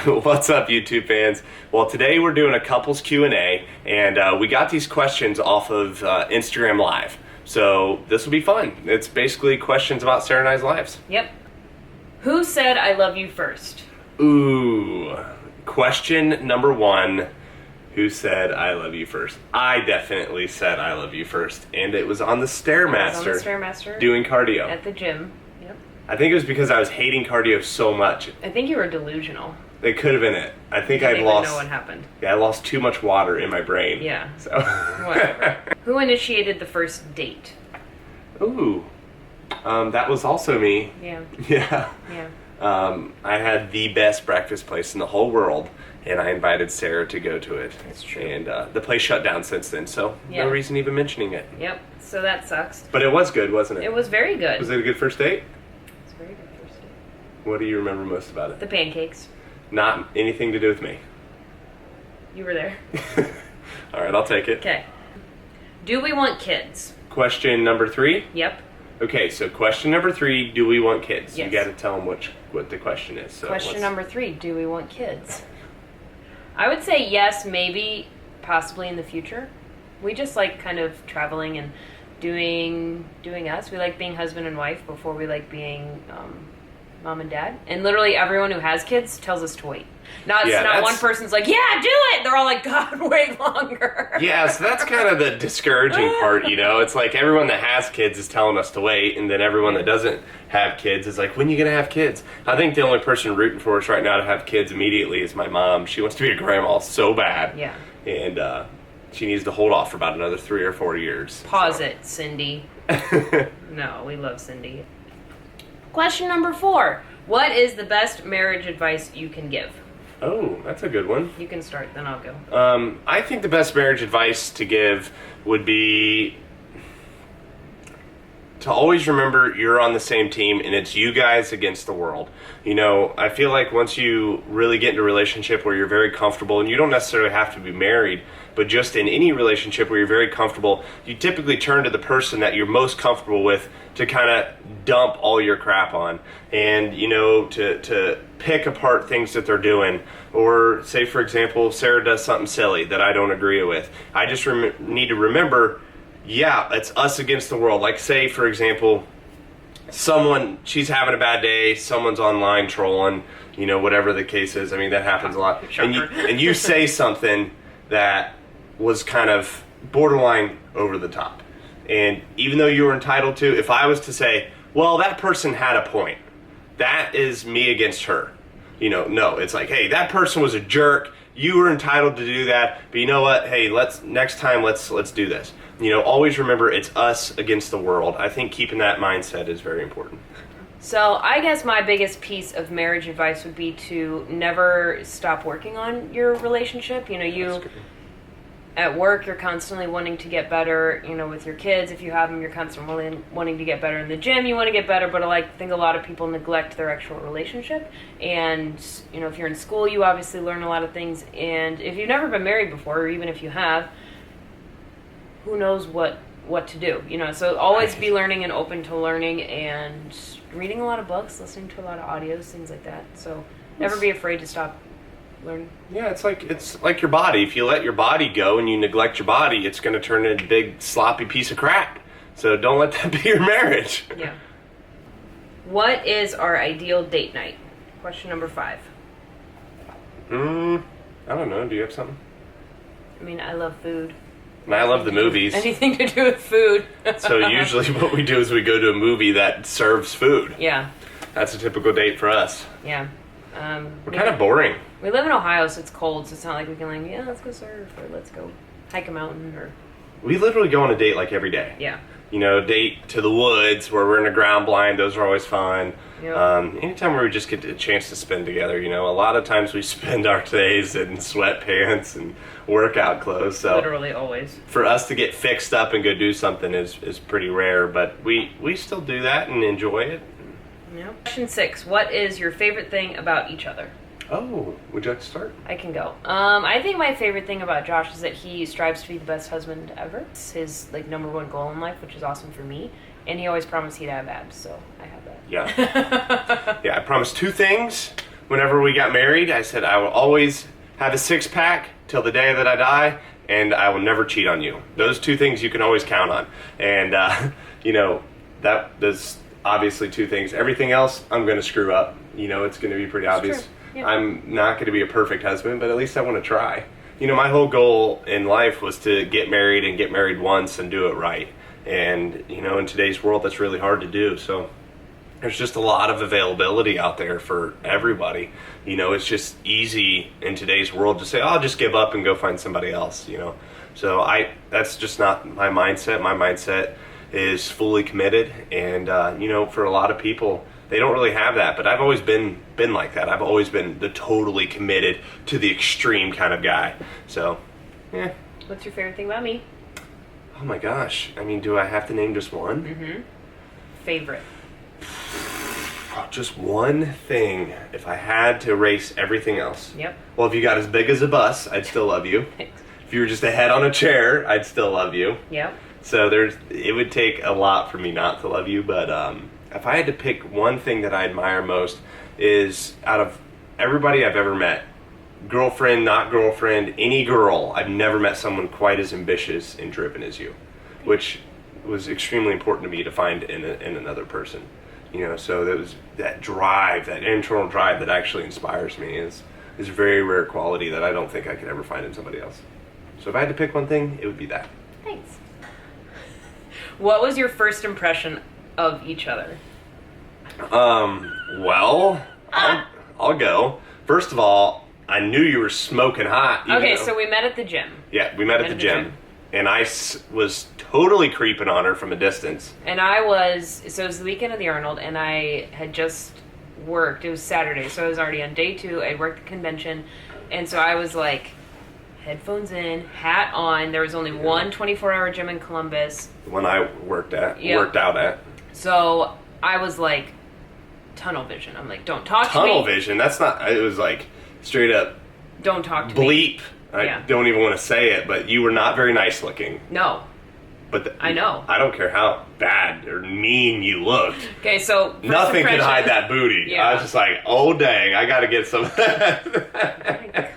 What's up, YouTube fans? Well, today we're doing a couples Q&A, and we got these questions off of Instagram Live. So this will be fun. It's basically questions about Sarah and I's lives. Yep. Who said I love you first? Ooh. Question number one. Who said I love you first? I definitely said I love you first. And it was on the Stairmaster. Doing cardio. At the gym. Yep. I think it was because I was hating cardio so much. I think you were delusional. It could have been it. I think I I'd lost. know what happened. Yeah, I lost too much water in my brain. Yeah. So. Whatever. Who initiated the first date? Ooh. That was also me. Yeah. Yeah. Yeah. I had the best breakfast place in the whole world, and I invited Sarah to go to it. That's true. And the place shut down since then, so yeah. No reason even mentioning it. Yep. So that sucks. But it was good, wasn't it? It was very good. Was it a good first date? It was a very good first date. What do you remember most about it? The pancakes. Not anything to do with me. You were there. All right, I'll take it. Okay. Do we want kids? Question number 3? Yep. Okay, so question number 3, do we want kids? Yes. You got to tell them what the question is. So question number 3, do we want kids? I would say yes, maybe, possibly in the future. We just like kind of traveling and doing us. We like being husband and wife before we like being mom and dad. And literally everyone who has kids tells us to wait. Not one person's like, yeah, do it! They're all like, God, wait longer. Yeah, so that's kind of the discouraging part, you know? It's like everyone that has kids is telling us to wait, and then everyone that doesn't have kids is like, when are you going to have kids? I think the only person rooting for us right now to have kids immediately is my mom. She wants to be a grandma so bad. Yeah. And she needs to hold off for about another 3 or 4 years. Pause it, Cindy. No, we love Cindy. Question number 4. What is the best marriage advice you can give? Oh, that's a good one. You can start, then I'll go. I think the best marriage advice to give would be to always remember you're on the same team and it's you guys against the world. You know, I feel like once you really get into a relationship where you're very comfortable, and you don't necessarily have to be married, but just in any relationship where you're very comfortable, you typically turn to the person that you're most comfortable with to kind of dump all your crap on, and, you know, to pick apart things that they're doing. Or say, for example, Sarah does something silly that I don't agree with. I just need to remember, yeah, it's us against the world. Like, say, for example, she's having a bad day, someone's online trolling, you know, whatever the case is. I mean, that happens a lot. And you say something that was kind of borderline over the top. And even though you were entitled to, if I was to say, well, that person had a point, that is me against her. You know, no, it's like, hey, that person was a jerk. You were entitled to do that, but you know what? Hey, next time let's do this. You know, always remember it's us against the world. I think keeping that mindset is very important. So I guess my biggest piece of marriage advice would be to never stop working on your relationship. You know, at work, you're constantly wanting to get better. You know, with your kids, if you have them, you're constantly wanting to get better. In the gym, you want to get better, but I think a lot of people neglect their actual relationship. And, you know, if you're in school, you obviously learn a lot of things. And if you've never been married before, or even if you have, who knows what to do, you know? So always be learning and open to learning, and reading a lot of books, listening to a lot of audios, things like that. So never be afraid to stop learning. Yeah, it's like your body. If you let your body go and you neglect your body, it's going to turn into a big sloppy piece of crap. So don't let that be your marriage. Yeah. What is our ideal date night? Question number 5. I don't know. Do you have something? I mean, I love food. And I love the movies. Anything to do with food. So usually what we do is we go to a movie that serves food. Yeah. That's a typical date for us. Yeah. We're kind of boring. We live in Ohio, so it's cold, so it's not like we can let's go surf, or let's go hike a mountain, or... We literally go on a date like every day. Yeah. You know, date to the woods where we're in a ground blind. Those are always fun. Yep. Anytime where we just get a chance to spend together, you know, a lot of times we spend our days in sweatpants and workout clothes. So literally always. For us to get fixed up and go do something is pretty rare, but we still do that and enjoy it. Yeah. Question 6. What is your favorite thing about each other? Oh, would you like to start? I can go. I think my favorite thing about Josh is that he strives to be the best husband ever. It's his number one goal in life, which is awesome for me. And he always promised he'd have abs, so I have that. Yeah. Yeah, I promised 2 things. whenever we got married, I said I will always have a six-pack till the day that I die, and I will never cheat on you. Those two things you can always count on. And, you know, there's obviously two things. Everything else, I'm going to screw up. You know, it's going to be pretty obvious. Yeah. I'm not going to be a perfect husband, but at least I want to try. You know, my whole goal in life was to get married and get married once and do it right. And, you know, in today's world, that's really hard to do. So there's just a lot of availability out there for everybody. You know, it's just easy in today's world to say, oh, I'll just give up and go find somebody else, you know. So that's just not my mindset. My mindset is fully committed. And, you know, for a lot of people, they don't really have that. But I've always been like that. I've always been the totally committed to the extreme kind of guy. So, yeah. What's your favorite thing about me? Oh my gosh. I mean, do I have to name just one? Mm-hmm. Favorite. Just one thing. If I had to erase everything else. Yep. Well, if you got as big as a bus, I'd still love you. Thanks. If you were just a head on a chair, I'd still love you. Yep. So it would take a lot for me not to love you. But if I had to pick one thing that I admire most, is out of everybody I've ever met, girlfriend, not girlfriend, any girl, I've never met someone quite as ambitious and driven as you, which was extremely important to me to find in another person. You know, so that drive, that internal drive that actually inspires me is a very rare quality that I don't think I could ever find in somebody else. So if I had to pick one thing, it would be that. Thanks. What was your first impression of each other? Well, I'll go. First of all, I knew you were smoking hot. Okay, so we met at the gym. Yeah, we met at the gym. And I was totally creeping on her from a distance. And so it was the weekend of the Arnold, and I had just worked. It was Saturday, so I was already on day 2. I'd worked the convention, and so I was like, headphones in, hat on. There was only one 24-hour gym in Columbus. The one I worked out at. So I was like, tunnel vision. I'm like, don't talk to me. Tunnel vision? That's not, it was like straight up. Don't talk to me. Bleep. I don't even want to say it, but you were not very nice looking. No. But I know. I don't care how bad or mean you looked. Okay, so nothing could hide that booty. Yeah. I was just like, oh dang, I got to get some. Oh my God.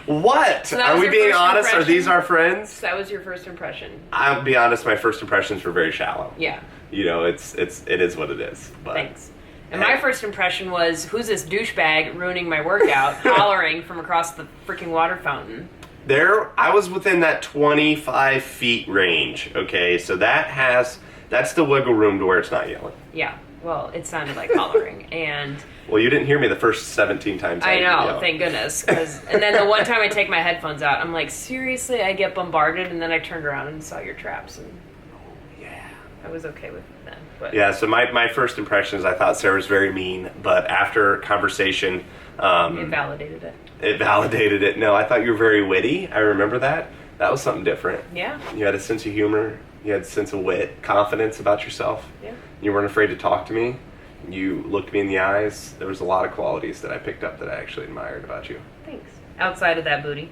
What? So are we being honest? Are these our friends? So that was your first impression. I'll be honest. My first impressions were very shallow. Yeah. You know, it is what it is. But thanks. And my first impression was, who's this douchebag ruining my workout, hollering from across the freaking water fountain? I was within that 25 feet range, okay? So that's the wiggle room to where it's not yelling. Yeah, well, it sounded like hollering, and... Well, you didn't hear me the first 17 times I know, yelled. thank goodness. And then the one time I take my headphones out, I'm like, seriously, I get bombarded, and then I turned around and saw your traps, and I was okay with it then. But. Yeah, so my first impressions, I thought Sarah was very mean, but after conversation... it validated it. It validated it. No, I thought you were very witty. I remember that. That was something different. Yeah. You had a sense of humor. You had a sense of wit, confidence about yourself. Yeah. You weren't afraid to talk to me. You looked me in the eyes. There was a lot of qualities that I picked up that I actually admired about you. Thanks. Outside of that booty.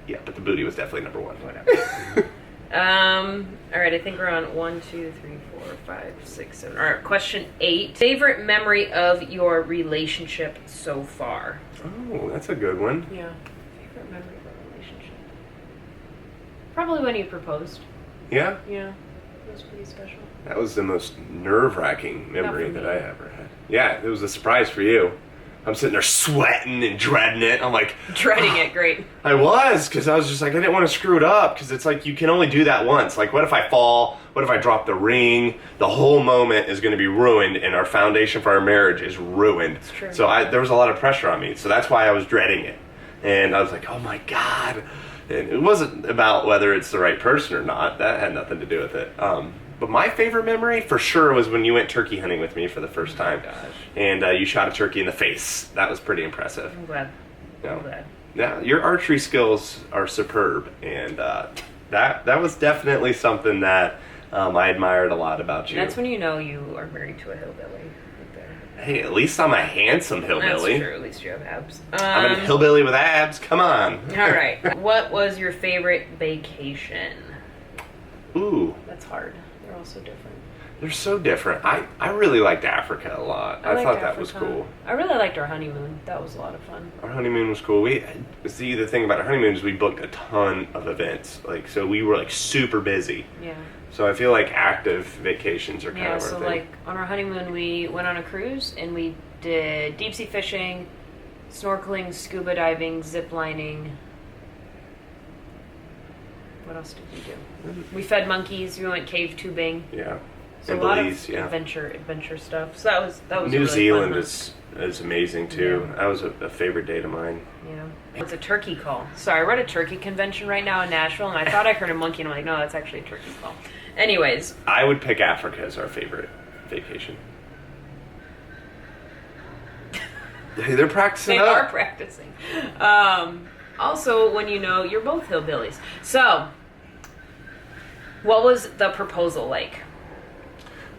Yeah, but the booty was definitely number one. Whatever. All right, I think we're on 1, 2, 3, 4, 5, 6, 7. All right, question 8. Favorite memory of your relationship so far? Oh, that's a good one. Yeah. Favorite memory of our relationship? Probably when you proposed. Yeah? Yeah. It was pretty special. That was the most nerve-wracking memory Not for that me. I ever had. Yeah, it was a surprise for you. I'm sitting there sweating and dreading it. I'm like... Dreading it, great. I was, because I was just like, I didn't want to screw it up, because it's like, you can only do that once. Like, what if I fall? What if I drop the ring? The whole moment is going to be ruined, and our foundation for our marriage is ruined. It's true. So there was a lot of pressure on me, so that's why I was dreading it. And I was like, oh my God. And it wasn't about whether it's the right person or not. That had nothing to do with it. But my favorite memory, for sure, was when you went turkey hunting with me for the first time. Oh my gosh. And you shot a turkey in the face. That was pretty impressive. I'm glad. Yeah. I'm glad. Yeah, your archery skills are superb, and that was definitely something that I admired a lot about you. That's when you know you are married to a hillbilly. Right there. Hey, at least I'm a handsome hillbilly. That's true. At least you have abs. I'm a hillbilly with abs. Come on. All right. What was your favorite vacation? Ooh. That's hard. They're all so different. They're so different. I really liked Africa a lot. I thought that was cool. I really liked our honeymoon. That was a lot of fun. Our honeymoon was cool. The thing about our honeymoon is we booked a ton of events. Like, so we were like super busy. Yeah. So I feel like active vacations are kind of our thing. Like on our honeymoon we went on a cruise and we did deep sea fishing, snorkeling, scuba diving, zip lining. What else did we do? We fed monkeys. We went cave tubing. Yeah. So a lot of adventure stuff. So that was New really Zealand fun is amazing too. That was a favorite date of mine. Yeah. It's a turkey call. Sorry, we're at a turkey convention right now in Nashville, and I thought I heard a monkey, and I'm like, no, that's actually a turkey call. Anyways. I would pick Africa as our favorite vacation. They're practicing. They are practicing. Also, when you're both hillbillies. So, what was the proposal like?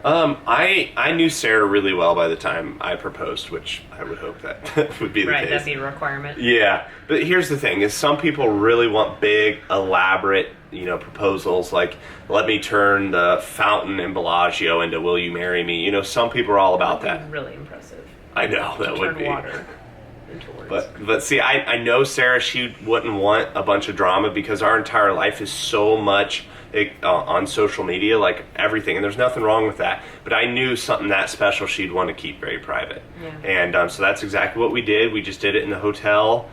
I knew Sarah really well by the time I proposed, which I would hope that would be the case. Right, that'd be a requirement. Yeah, but here's the thing: is some people really want big, elaborate, proposals. Like, let me turn the fountain in Bellagio into "Will you marry me?" Some people are all about that. Really impressive. I know that would be. Water into words. But see, I know Sarah. She wouldn't want a bunch of drama because our entire life is so much on social media, like everything, and there's nothing wrong with that. But I knew something that special she'd want to keep very private. Yeah. And so that's exactly what we did. We just did it in the hotel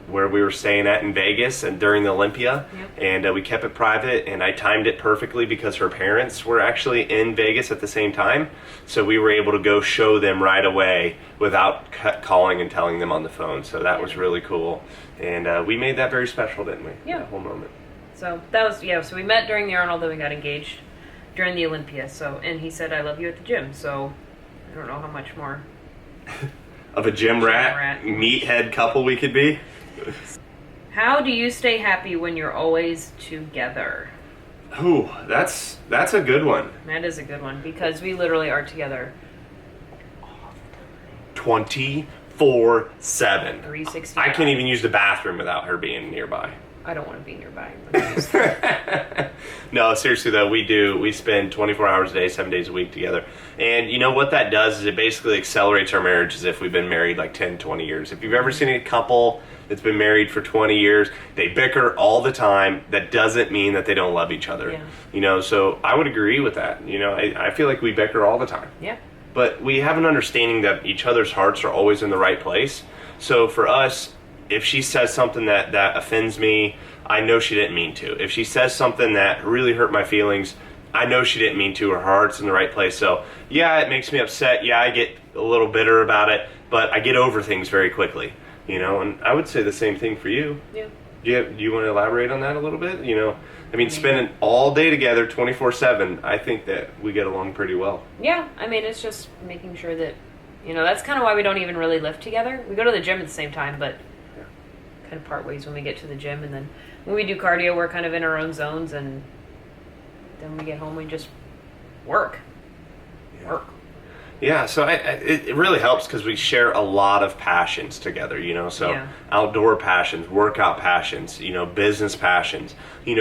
where we were staying at in Vegas and during the Olympia. Yep. And we kept it private, and I timed it perfectly because her parents were actually in Vegas at the same time. So we were able to go show them right away without calling and telling them on the phone. So that was really cool. And we made that very special, didn't we? Yeah. That whole moment. So that was, so we met during the Arnold, then we got engaged during the Olympia. So, and he said, I love you at the gym. So I don't know how much more of a gym rat meathead couple we could be. How do you stay happy when you're always together? Ooh, that's a good one. That is a good one because we literally are together 24/7. 360. I can't even use the bathroom without her being nearby. I don't want to be nearby. No, seriously though, we spend 24 hours a day, 7 days a week together. And you know what that does is it basically accelerates our marriage as if we've been married like 10, 20 years. If you've ever seen a couple that's been married for 20 years, they bicker all the time. That doesn't mean that they don't love each other. Yeah. So I would agree with that. I feel like we bicker all the time. Yeah. But we have an understanding that each other's hearts are always in the right place. So for us, if she says something that offends me, I know she didn't mean to. If she says something that really hurt my feelings, I know she didn't mean to. Her heart's in the right place. So, yeah, it makes me upset. Yeah, I get a little bitter about it, but I get over things very quickly, and I would say the same thing for you. Yeah. Do you want to elaborate on that a little bit? Spending all day together 24/7, I think that we get along pretty well. Yeah, it's just making sure that, that's kind of why we don't even really live together. We go to the gym at the same time, but kind of part ways when we get to the gym, and then when we do cardio, we're kind of in our own zones, and then when we get home, we just work. Yeah, so it really helps because we share a lot of passions together, outdoor passions, workout passions, business passions,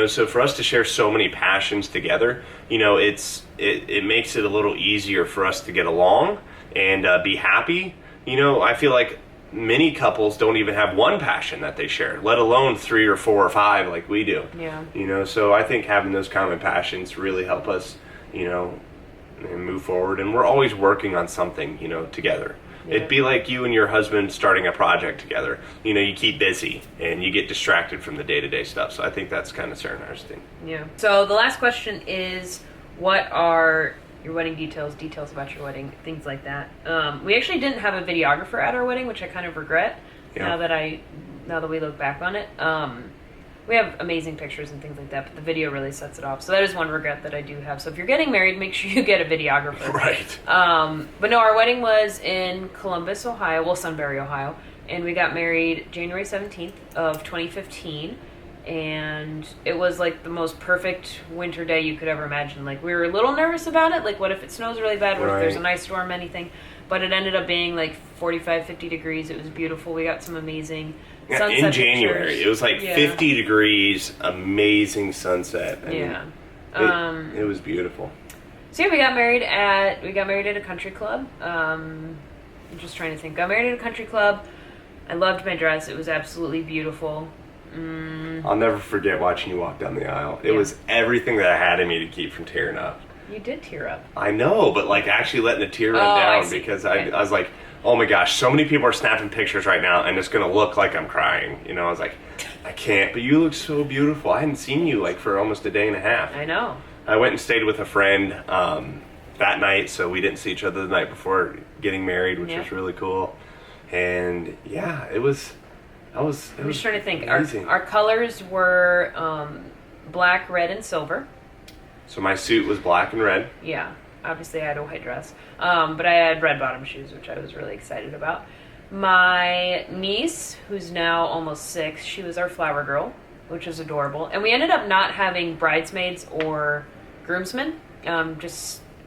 so for us to share so many passions together, it makes it a little easier for us to get along and be happy. I feel like many couples don't even have one passion that they share, let alone 3 or 4 or 5 like we do. Yeah. So I think having those common passions really help us, and move forward. And we're always working on something, together. Yeah. It'd be like you and your husband starting a project together. You keep busy and you get distracted from the day-to-day stuff. So I think that's kind of Sarah and I's thing. Yeah. So the last question is, what are your wedding details about your wedding, things like that. We actually didn't have a videographer at our wedding, which I kind of regret now that we look back on it. We have amazing pictures and things like that, but the video really sets it off. So that is one regret that I do have. So if you're getting married, make sure you get a videographer. Right. But no, our wedding was in Columbus, Ohio, Sunbury, Ohio, and we got married January 17th of 2015. And it was like the most perfect winter day you could ever imagine. Like, we were a little nervous about it. Like, what if it snows really bad? What if there's an ice storm, anything? But it ended up being like 45, 50 degrees. It was beautiful. We got some amazing sunset in January. pictures. It was like 50 degrees, amazing sunset. It was beautiful. So yeah, we got married at a country club. I'm just trying to think. Got married at a country club. I loved my dress. It was absolutely beautiful. I'll never forget watching you walk down the aisle. It was everything that I had in me to keep from tearing up. You did tear up. I know, but like actually letting the tear run down because I was like, oh my gosh, so many people are snapping pictures right now and it's going to look like I'm crying. You know, I was like, I can't, but you look so beautiful. I hadn't seen you like for almost a day and a half. I know. I went and stayed with a friend that night, so we didn't see each other the night before getting married, which was really cool. And yeah, I'm just trying to think. Amazing. Our colors were black, red, and silver. So my suit was black and red. Yeah, obviously I had a white dress, but I had red bottom shoes, which I was really excited about. My niece, who's now almost 6, she was our flower girl, which was adorable. And we ended up not having bridesmaids or groomsmen.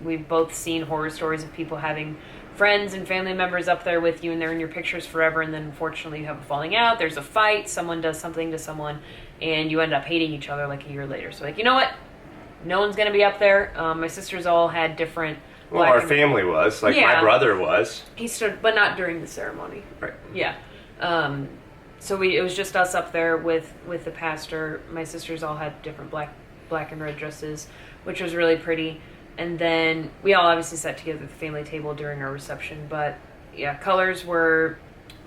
We've both seen horror stories of people having friends and family members up there with you, and they're in your pictures forever, and then unfortunately you have a falling out, there's a fight, someone does something to someone, and you end up hating each other like a year later. So like, you know what? No one's going to be up there. My sisters all had different... Well, our family was. Like, my brother was. He stood, but not during the ceremony. Right. Yeah. So it was just us up there with the pastor. My sisters all had different black and red dresses, which was really pretty. And then we all obviously sat together at the family table during our reception. But yeah, colors were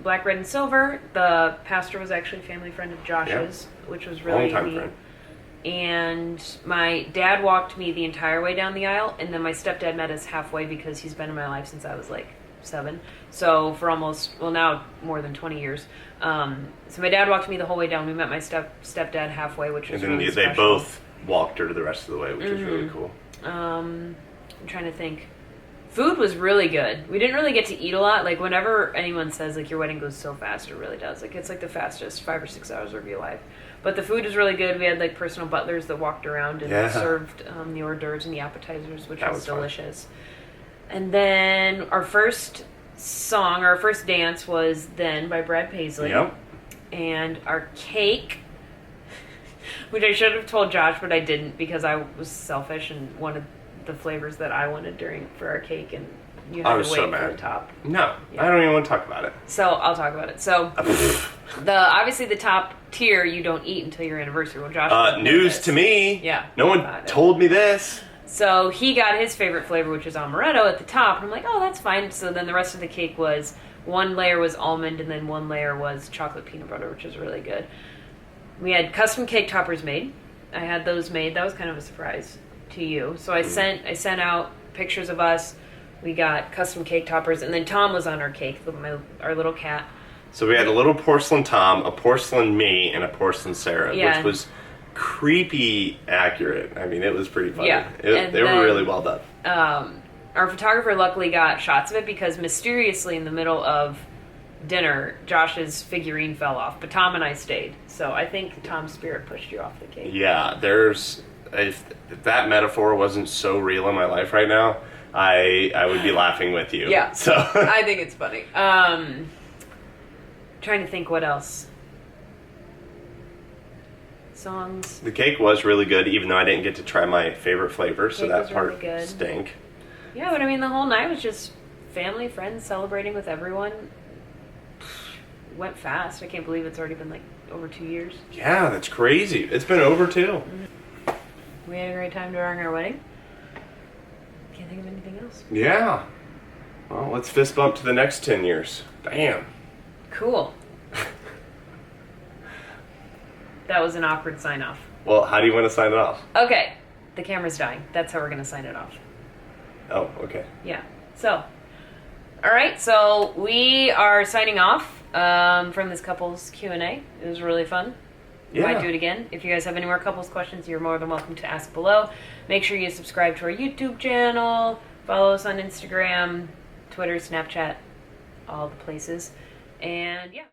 black, red, and silver. The pastor was actually a family friend of Josh's, which was really long-time neat. friend. And my dad walked me the entire way down the aisle, and then my stepdad met us halfway because he's been in my life since I was like 7. So for now more than 20 years. So my dad walked me the whole way down. We met my stepdad halfway, which was really special. They both walked her the rest of the way, which was really cool. I'm trying to think. Food was really good. We didn't really get to eat a lot. Like, whenever anyone says, like, your wedding goes so fast, it really does. Like, it's like the fastest 5 or 6 hours of your life. But the food was really good. We had, like, personal butlers that walked around and served the hors d'oeuvres and the appetizers, which was delicious. Fun. And then our first dance was Then by Brad Paisley. Yep. And our cake, which I should have told Josh, but I didn't because I was selfish and wanted the flavors that I wanted for our cake, and you had to wait for the top. No, I don't even want to talk about it. So I'll talk about it. So obviously the top tier you don't eat until your anniversary. Well, Josh, news to me. Yeah, no one told me this. So he got his favorite flavor, which is amaretto, at the top, and I'm like, oh, that's fine. So then the rest of the cake was, one layer was almond, and then one layer was chocolate peanut butter, which was really good. We had custom cake toppers made. I had those made. That was kind of a surprise to you. So I sent out pictures of us. We got custom cake toppers, and then Tom was on our cake, our little cat. So we had a little porcelain Tom, a porcelain me, and a porcelain Sarah, which was creepy accurate. I mean, it was pretty funny. Yeah. They were really well done. Our photographer luckily got shots of it because mysteriously in the middle of dinner, Josh's figurine fell off, but Tom and I stayed. So I think Tom's spirit pushed you off the cake. Yeah, if that metaphor wasn't so real in my life right now, I would be laughing with you. Yeah. So I think it's funny. Trying to think what else. Songs. The cake was really good, even though I didn't get to try my favorite flavor, so that part really stank. Yeah, but I mean, the whole night was just family, friends, celebrating with everyone. Went fast. I can't believe it's already been like over 2 years. Yeah, that's crazy. It's been over 2. We had a great time during our wedding. Can't think of anything else. Yeah. Well, let's fist bump to the next 10 years. Damn. Cool. That was an awkward sign off. Well, how do you want to sign it off? Okay. The camera's dying. That's how we're going to sign it off. Oh, okay. Yeah. So, all right. So we are signing off from this couples Q&A. It was really fun. Yeah. Might do it again. If you guys have any more couples questions, you're more than welcome to ask below. Make sure you subscribe to our YouTube channel. Follow us on Instagram, Twitter, Snapchat, all the places. And yeah.